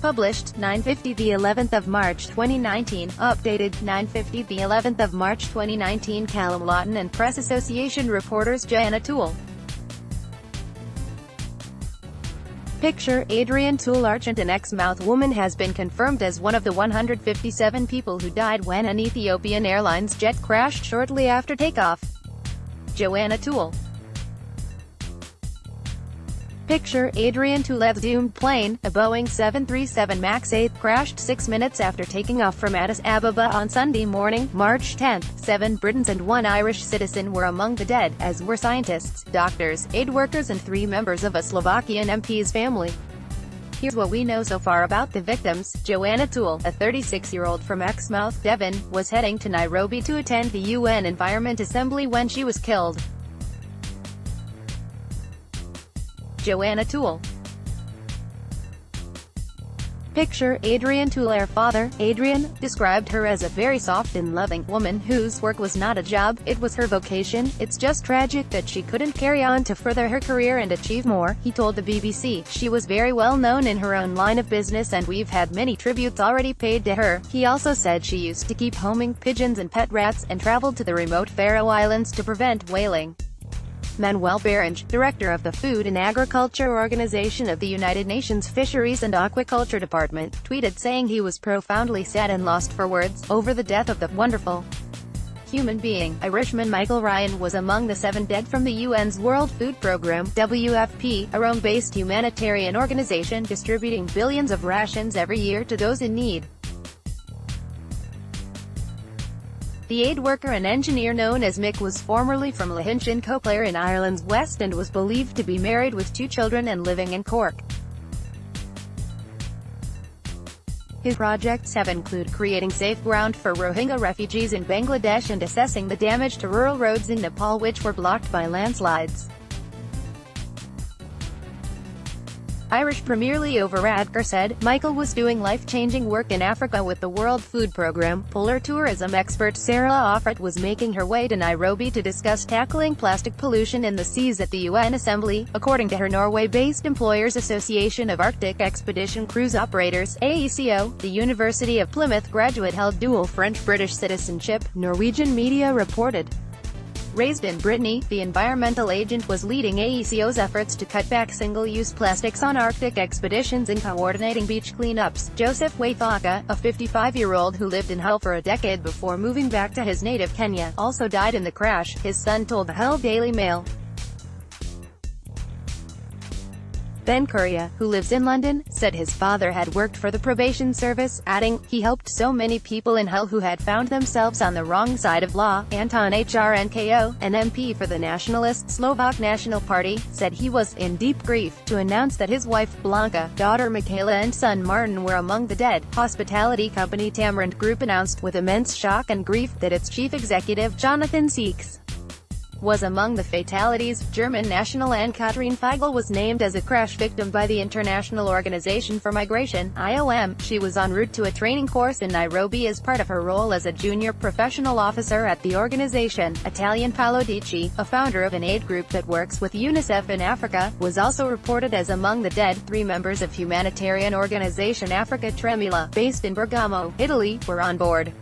Published, 9:50 the 11th of March 2019. Updated, 9:50 the 11th of March 2019. Callum, Lawton and Press Association reporters Joanna Toole. Picture, Adrian Toole. Archant, an Exmouth woman, has been confirmed as one of the 157 people who died when an Ethiopian Airlines jet crashed shortly after takeoff. Joanna Toole. Picture, Adrian Toole's doomed plane, a Boeing 737 MAX 8, crashed 6 minutes after taking off from Addis Ababa on Sunday morning, March 10. 7 Britons and 1 Irish citizen were among the dead, as were scientists, doctors, aid workers and 3 members of a Slovakian MP's family. Here's what we know so far about the victims. Joanna Toole, a 36-year-old from Exmouth, Devon, was heading to Nairobi to attend the UN Environment Assembly when she was killed. Joanna Toole. Picture, Adrian Toole. Her father, Adrian, described her as a very soft and loving woman whose work was not a job, it was her vocation. It's just tragic that she couldn't carry on to further her career and achieve more, he told the BBC. She was very well known in her own line of business and we've had many tributes already paid to her. He also said she used to keep homing pigeons and pet rats, and traveled to the remote Faroe Islands to prevent whaling. Manuel Berenge, director of the Food and Agriculture Organization of the United Nations Fisheries and Aquaculture Department, tweeted saying he was profoundly sad and lost for words over the death of the wonderful human being. Irishman Michael Ryan was among the 7 dead from the UN's World Food Programme, WFP, a Rome-based humanitarian organization distributing billions of rations every year to those in need. The aid worker and engineer known as Mick was formerly from Lawton, Clare in Ireland's west, and was believed to be married with 2 children and living in Cork. His projects have included creating safe ground for Rohingya refugees in Bangladesh and assessing the damage to rural roads in Nepal which were blocked by landslides. Irish Premier Leo Varadkar said, Michael was doing life-changing work in Africa with the World Food Programme. Polar tourism expert Sarah Offert was making her way to Nairobi to discuss tackling plastic pollution in the seas at the UN Assembly, according to her Norway-based Employers Association of Arctic Expedition Cruise Operators, AECO. The University of Plymouth graduate held dual French-British citizenship, Norwegian media reported. Raised in Brittany, the environmental agent was leading AECO's efforts to cut back single-use plastics on Arctic expeditions and coordinating beach cleanups. Joseph Waithaka, a 55-year-old who lived in Hull for a decade before moving back to his native Kenya, also died in the crash, his son told the Hull Daily Mail. Ben Curia, who lives in London, said his father had worked for the probation service, adding, he helped so many people in Hull who had found themselves on the wrong side of law. Anton Hrnko, an MP for the nationalist Slovak National Party, said he was in deep grief to announce that his wife, Blanca, daughter Michaela and son Martin were among the dead. Hospitality company Tamarind Group announced with immense shock and grief that its chief executive, Jonathan Sieks, was among the fatalities. German national Anne-Kathrin Feigl was named as a crash victim by the International Organization for Migration, IOM. She was en route to a training course in Nairobi as part of her role as a junior professional officer at the organization. Italian Paolo Dici, a founder of an aid group that works with UNICEF in Africa, was also reported as among the dead. 3 members of humanitarian organization Africa Tremula, based in Bergamo, Italy, were on board.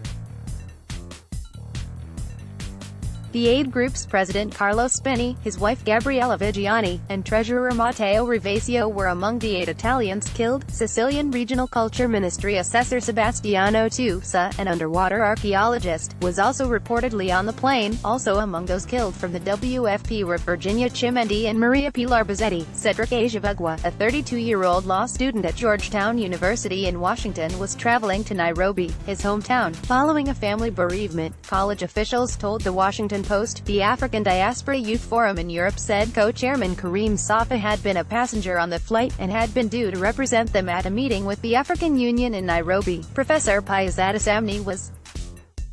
The aid group's president Carlos Spini, his wife Gabriella Vigiani, and treasurer Matteo Ravasio were among the 8 Italians killed. Sicilian Regional Culture Ministry assessor Sebastiano Tusa, an underwater archaeologist, was also reportedly on the plane. Also among those killed from the WFP were Virginia Chimendi and Maria Pilar Bazzetti. Cedric Ajavugwa, a 32-year-old law student at Georgetown University in Washington, was traveling to Nairobi, his hometown, following a family bereavement, college officials told the Washington Post. The African Diaspora Youth Forum in Europe said co-chairman Karim Safa had been a passenger on the flight, and had been due to represent them at a meeting with the African Union in Nairobi. Professor Pius Adesamni was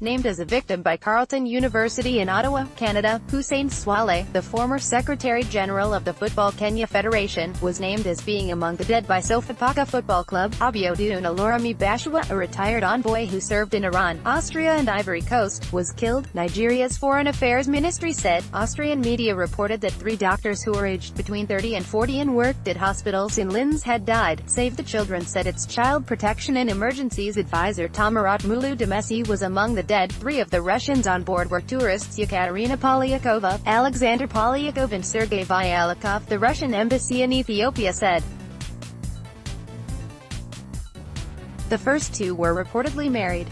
Named as a victim by Carleton University in Ottawa, Canada, Hussein Swale, the former Secretary-General of the Football Kenya Federation, was named as being among the dead by Sofapaka Football Club. Abiodun Olorami Bashua, a retired envoy who served in Iran, Austria and Ivory Coast, was killed, Nigeria's Foreign Affairs Ministry said. Austrian media reported that 3 doctors who were aged between 30 and 40 and worked at hospitals in Linz had died. Save the Children said its child protection and emergencies advisor Tamarat Mulu Demesi was among the dead. 3 of the Russians on board were tourists: Yekaterina Polyakova, Alexander Polyakov and Sergei Vyalikov, the Russian embassy in Ethiopia said. The first 2 were reportedly married.